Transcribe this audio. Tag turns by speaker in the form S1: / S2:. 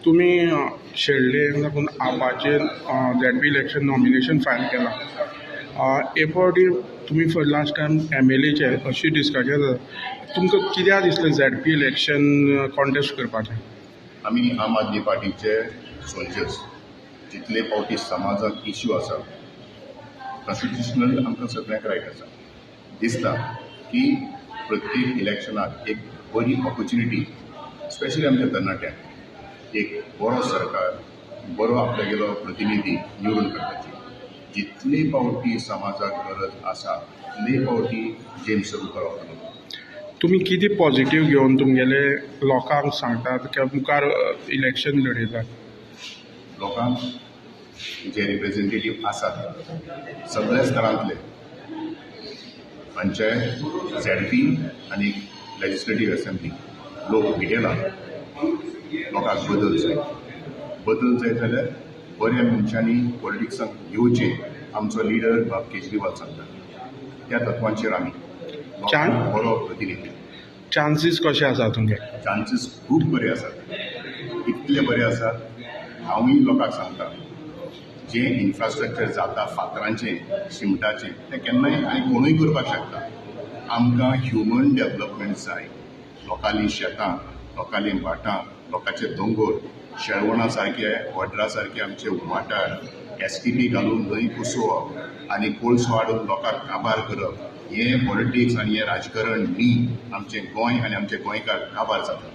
S1: तुम्ही शेळडे लागून आपाचे ZP election nomination file केलां. हे फावटी तुमी लास्ट टायम MLAचे अशी डिस्कशन जाता. तुमकां कित्याक दिसलें झेडपी इलेक्शन कॉन्टेस्ट करपाचें?
S2: आमी आम आदमी पार्टीचे सोल्जर्स जितले फावटी समाजाक इश्यू आसा कॉन्स्टिट्युशनल आमकां सगळ्यांक रायट आसा. दिसता की प्रत्येक इलेक्शनाक एक बरी ऑपॉर्च्युनिटी स्पेशली आमच्या तरणाट्यांक एक बरो सरकार बरो आपल्यागेलो प्रतिनिधी निवडून करपाची. जितले फावटी समाजाक गरज आसा तितले फावटी जेम सुरू करप.
S1: तुमी कितें पॉझिटिव्ह घेवन तुमगेले लोकांक सांगतात की मुखार इलेक्शन लडयतात?
S2: लोकांक जे रिप्रेझेंटेटीव आसात सगळ्या स्तरांतले पंचायत ZP आनी लेजिस्लेटीव असेंब्ली लोक भियेला. लोकांक बदल जाय जाल्यार बऱ्या मनशांनी पॉलिटिक्सांत येवचें आमचो लिडर बाब केजरीवाल सांगता. त्या तत्वांचेर आमी लोकांक बरो प्रतिनिधी.
S1: चान्सीस कशे आसा तुमगे?
S2: चान्सीस खूब बरे आसात. इतले बरे आसात हांवूय लोकांक सांगता जे इन्फ्रास्ट्रक्चर जाता फातरांचें सिमटाचें तें केन्नाय आनी कोणूय करपाक शकता. आमकां ह्युमन डेवलपमेंट जाय. लोकांली शेतां, लोकांली भाटां, लोकांचे दोंगर, शेळवणां सारके वड्रा सारके आमचे वाठार STP घालून न्हंय कुसोवप आनी कोळसो हाडून लोकांक काबार करप हें पॉलिटिक्स आनी हें राजकारण न्ही. आमचें गोंय आनी आमचे गोंयकार काबार जाता.